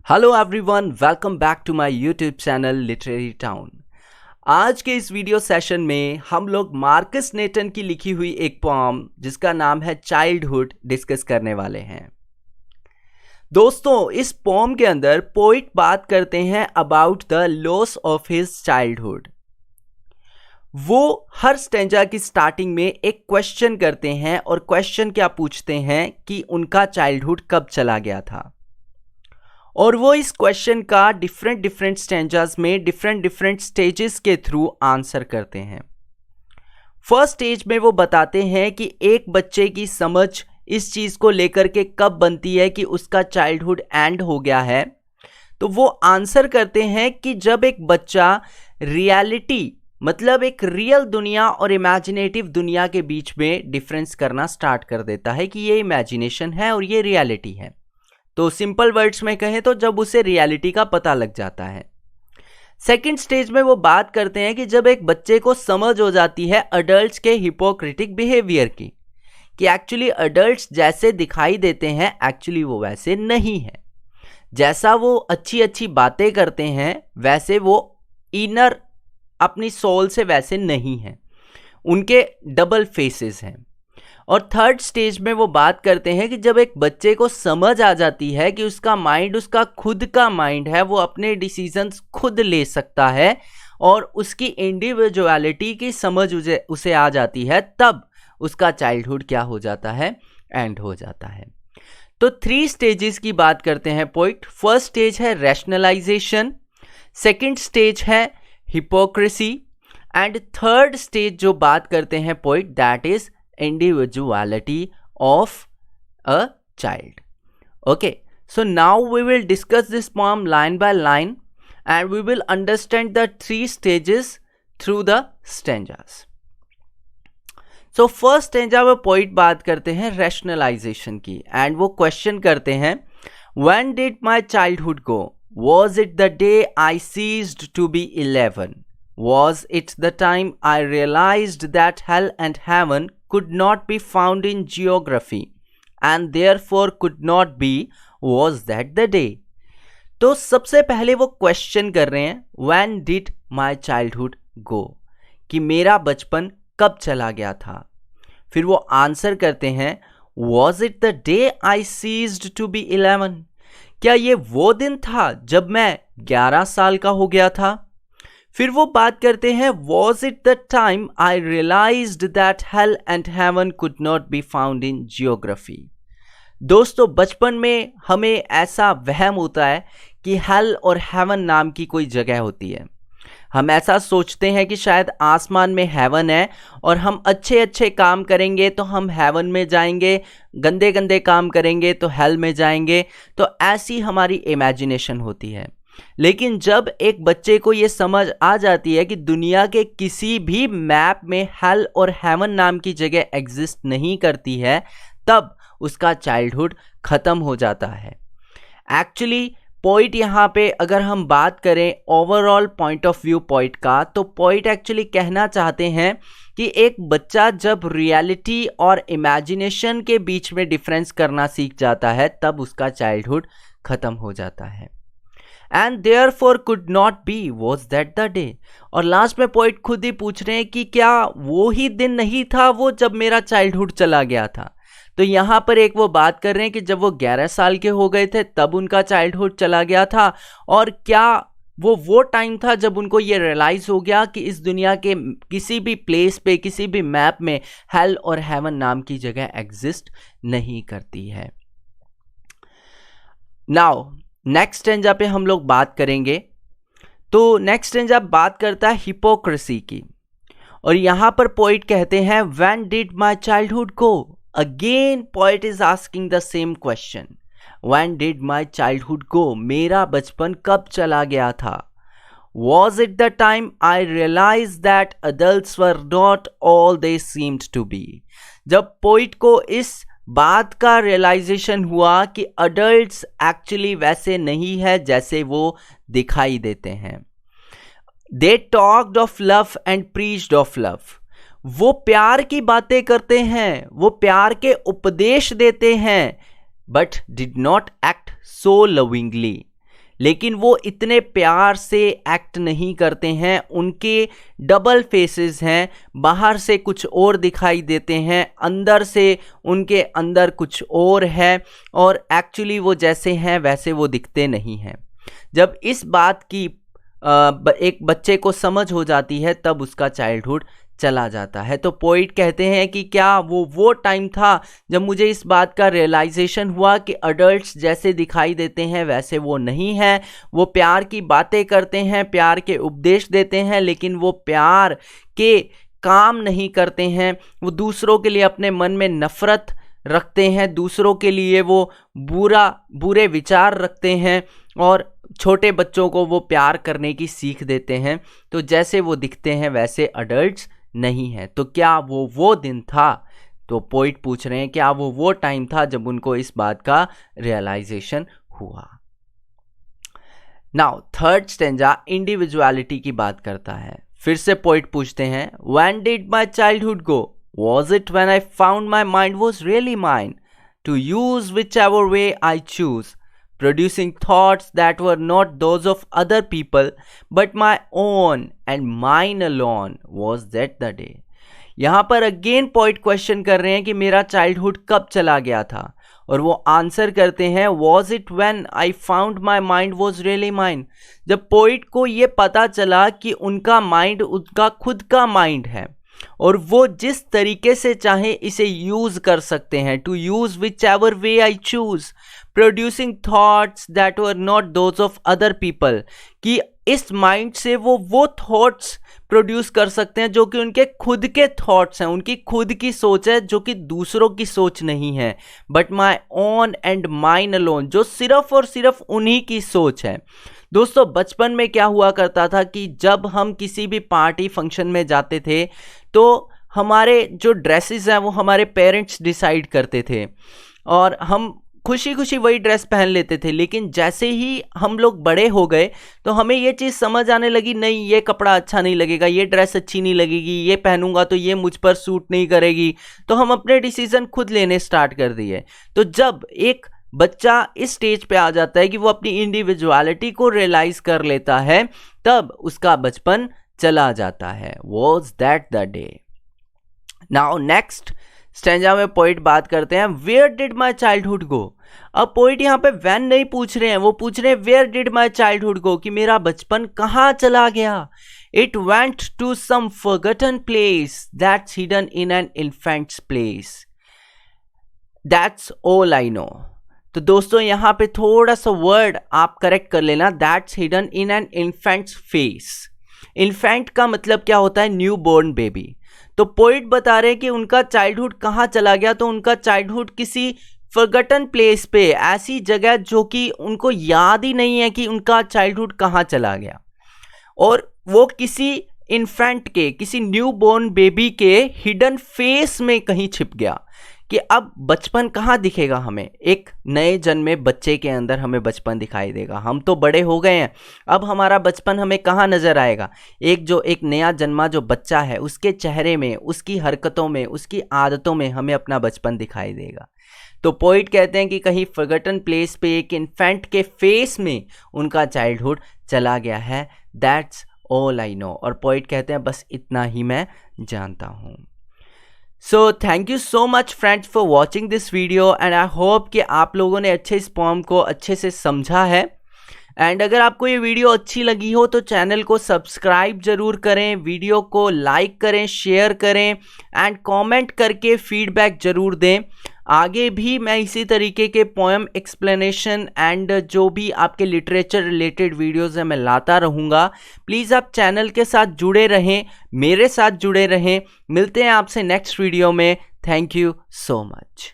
Hello everyone, welcome back to my YouTube channel Literary Town. आज के इस video session में हम लोग मार्कस नेटन की लिखी हुई एक पोएम जिसका नाम है चाइल्डहुड डिस्कस करने वाले हैं। दोस्तों, इस पोएम के अंदर पोइट बात करते हैं about the loss of his childhood. वो हर स्टेंजा की स्टार्टिंग में एक क्वेश्चन करते हैं और क्वेश्चन क्या पूछते हैं कि उनका चाइल्डहुड कब चला गया था, और वो इस क्वेश्चन का डिफरेंट स्टेंजास में डिफरेंट स्टेजेस के थ्रू आंसर करते हैं। फर्स्ट स्टेज में वो बताते हैं कि एक बच्चे की समझ इस चीज़ को लेकर के कब बनती है कि उसका चाइल्डहुड एंड हो गया है। तो वो आंसर करते हैं कि जब एक बच्चा रियलिटी मतलब एक रियल दुनिया और इमेजिनेटिव दुनिया के बीच में डिफरेंस करना स्टार्ट कर देता है कि ये इमेजिनेशन है और ये रियलिटी है। तो सिंपल वर्ड्स में कहें तो जब उसे रियलिटी का पता लग जाता है। सेकंड स्टेज में वो बात करते हैं कि जब एक बच्चे को समझ हो जाती है अडल्ट्स के हिपोक्रेटिक बिहेवियर की, कि एक्चुअली अडल्ट्स जैसे दिखाई देते हैं एक्चुअली वो वैसे नहीं है, जैसा वो अच्छी अच्छी बातें करते हैं वैसे वो इनर अपनी सोल से वैसे नहीं है, उनके डबल फेसेस हैं। और थर्ड स्टेज में वो बात करते हैं कि जब एक बच्चे को समझ आ जाती है कि उसका माइंड उसका खुद का माइंड है, वो अपने डिसीजंस खुद ले सकता है और उसकी इंडिविजुअलिटी की समझ उसे आ जाती है, तब उसका चाइल्डहुड क्या हो जाता है, एंड हो जाता है। तो 3 स्टेजेस की बात करते हैं पोइट। फर्स्ट स्टेज है रैशनलाइजेशन, सेकंड स्टेज है हिपोक्रेसी, एंड थर्ड स्टेज जो बात करते हैं poet that is individuality of a child. Okay, so now we will discuss this poem line by line and we will understand the 3 stages through the stanzas. So first stanza में poet बात करते हैं rationalization की, and वो question करते हैं when did my childhood go? Was it the day I ceased to be 11? Was it the time I realized that hell and heaven could not be found in geography and therefore could not be? Was that the day? तो सबसे पहले वो question कर रहे हैं when did my childhood go, कि मेरा बचपन कब चला गया था। फिर वो आंसर करते हैं was it the day I ceased to be 11? क्या ये वो दिन था जब मैं 11 साल का हो गया था। फिर वो बात करते हैं was it the time I realized that hell and heaven could not be found in geography? दोस्तों, बचपन में हमें ऐसा वहम होता है कि हेल और हेवन नाम की कोई जगह होती है। हम ऐसा सोचते हैं कि शायद आसमान में हेवन है और हम अच्छे अच्छे काम करेंगे तो हम हेवन में जाएंगे, गंदे गंदे काम करेंगे तो हेल में जाएंगे। तो ऐसी हमारी इमेजिनेशन होती है। लेकिन जब एक बच्चे को ये समझ आ जाती है कि दुनिया के किसी भी मैप में हेल और हेवन नाम की जगह एग्जिस्ट नहीं करती है, तब उसका चाइल्डहुड खत्म हो जाता है। एक्चुअली पोइट यहाँ पे अगर हम बात करें overall point of view poet का, तो पोइट एक्चुअली कहना चाहते हैं कि एक बच्चा जब रियलिटी और इमेजिनेशन के बीच में डिफरेंस करना सीख जाता है, तब उसका चाइल्डहुड खत्म हो जाता है। And therefore could not be, was that the day? और लास्ट में पोइट खुद ही पूछ रहे हैं कि क्या वो ही दिन नहीं था वो जब मेरा चाइल्डहुड चला गया था। तो यहाँ पर एक वो बात कर रहे हैं कि जब वो 11 साल के हो गए थे तब उनका चाइल्डहुड चला गया था, और क्या वो टाइम था जब उनको ये रियलाइज हो गया कि इस दुनिया के किसी भी प्लेस पे, किसी भी मैप में हेल और हेवन नाम की जगह एग्जिस्ट नहीं करती है। नाउ नेक्स्ट स्टेंजा पे हम लोग बात करेंगे। तो नेक्स्ट स्टेंजा बात करता है हिपोक्रेसी की, और यहाँ पर पोइट कहते हैं when did my childhood go. Again poet is asking the same question, when did my childhood go, मेरा बचपन कब चला गया था। Was it the time I realise that adults were not all they seemed to be. जब poet को इस बात का रियलाइजेशन हुआ कि अडल्ट्स एक्चुअली वैसे नहीं है जैसे वो दिखाई देते हैं। They talked of love and preached of love, वो प्यार की बातें करते हैं, वो प्यार के उपदेश देते हैं, but did not act so lovingly, लेकिन वो इतने प्यार से एक्ट नहीं करते हैं, उनके डबल फेसेस हैं, बाहर से कुछ और दिखाई देते हैं, अंदर से उनके अंदर कुछ और है, और एक्चुअली वो जैसे हैं वैसे वो दिखते नहीं हैं। जब इस बात की एक बच्चे को समझ हो जाती है तब उसका चाइल्डहुड चला जाता है। तो पोइट कहते हैं कि क्या वो टाइम था जब मुझे इस बात का रियलाइजेशन हुआ कि अडल्ट्स जैसे दिखाई देते हैं वैसे वो नहीं हैं। वो प्यार की बातें करते हैं, प्यार के उपदेश देते हैं, लेकिन वो प्यार के काम नहीं करते हैं। वो दूसरों के लिए अपने मन में नफरत रखते हैं, दूसरों के लिए वो बुरे विचार रखते हैं, और छोटे बच्चों को वो प्यार करने की सीख देते हैं। तो जैसे वो दिखते हैं वैसे अडल्ट्स नहीं है। तो क्या वो दिन था? तो पोइट पूछ रहे हैं क्या वो टाइम था जब उनको इस बात का रियलाइजेशन हुआ। नाउ थर्ड स्टेंजा इंडिविजुअलिटी की बात करता है। फिर से पोइट पूछते हैं, when did my childhood go? Was it when I found my mind was really mine, to use whichever way I choose, producing thoughts that were not those of other people, but my own and mine alone? Was that the day? यहाँ पर again point question कर रहे हैं कि मेरा childhood कब चला गया था, और वो आंसर करते हैं, was it when I found my mind was really mind. जब पोइट को ये पता चला कि उनका माइंड उनका खुद का माइंड है और वो जिस तरीके से चाहे इसे यूज कर सकते हैं, to use whichever way I choose, producing thoughts that were not those of other people, कि इस माइंड से वो थॉट्स प्रोड्यूस कर सकते हैं जो कि उनके खुद के थॉट्स हैं, उनकी खुद की सोच है जो कि दूसरों की सोच नहीं है, but my own and mine alone, जो सिर्फ और सिर्फ उन्हीं की सोच है। दोस्तों, बचपन में क्या हुआ करता था कि जब हम किसी भी पार्टी फंक्शन में जाते थे तो हमारे जो ड्रेसेस हैं वो हमारे पेरेंट्स डिसाइड करते थे और हम खुशी खुशी वही ड्रेस पहन लेते थे। लेकिन जैसे ही हम लोग बड़े हो गए तो हमें ये चीज़ समझ आने लगी, नहीं ये कपड़ा अच्छा नहीं लगेगा, ये ड्रेस अच्छी नहीं लगेगी, ये पहनूंगा तो ये मुझ पर सूट नहीं करेगी। तो हम अपने डिसीजन खुद लेने स्टार्ट कर दिए। तो जब एक बच्चा इस स्टेज पे आ जाता है कि वो अपनी इंडिविजुअलिटी को रियलाइज कर लेता है, तब उसका बचपन चला जाता है। Was that the day? Now next stanza में पोइट बात करते हैं, where did my childhood go. अब पोइट यहाँ पे वैन नहीं पूछ रहे हैं, वो पूछ रहे हैं where did my childhood go, कि मेरा बचपन कहाँ चला गया। It went to some forgotten place that's hidden in an infant's place, that's all I know. तो दोस्तों यहाँ पे थोड़ा सा वर्ड आप करेक्ट कर लेना, that's hidden in an infant's face. Infant का मतलब क्या होता है? Newborn baby. तो पोइट बता रहे हैं कि उनका चाइल्डहुड कहाँ चला गया, तो उनका चाइल्डहुड किसी फॉरगॉटन प्लेस पे, ऐसी जगह जो कि उनको याद ही नहीं है कि उनका चाइल्डहुड कहाँ चला गया, और वो किसी इन्फेंट के, किसी न्यू बोर्न बेबी के हिडन फेस में कहीं छिप गया। कि अब बचपन कहाँ दिखेगा हमें? एक नए जन्मे बच्चे के अंदर हमें बचपन दिखाई देगा। हम तो बड़े हो गए हैं, अब हमारा बचपन हमें कहाँ नज़र आएगा? एक नया जन्मा जो बच्चा है उसके चेहरे में, उसकी हरकतों में, उसकी आदतों में हमें अपना बचपन दिखाई देगा। तो पोइट कहते हैं कि कहीं फॉरगॉटन प्लेस पे एक इन्फेंट के फेस में उनका चाइल्डहुड चला गया है। That's all I no. और पोइट कहते हैं बस इतना ही मैं जानता हूँ। So thank you so much friends for watching this video, and I hope कि आप लोगों ने अच्छे इस पोएम को अच्छे से समझा है। एंड अगर आपको ये वीडियो अच्छी लगी हो तो चैनल को सब्सक्राइब जरूर करें, वीडियो को लाइक करें, शेयर करें एंड कमेंट करके फीडबैक जरूर दें। आगे भी मैं इसी तरीके के पोएम एक्सप्लेनेशन एंड जो भी आपके लिटरेचर रिलेटेड वीडियोस हैं मैं लाता रहूँगा। प्लीज़ आप चैनल के साथ जुड़े रहें, मेरे साथ जुड़े रहें। मिलते हैं आपसे नेक्स्ट वीडियो में। Thank you so much.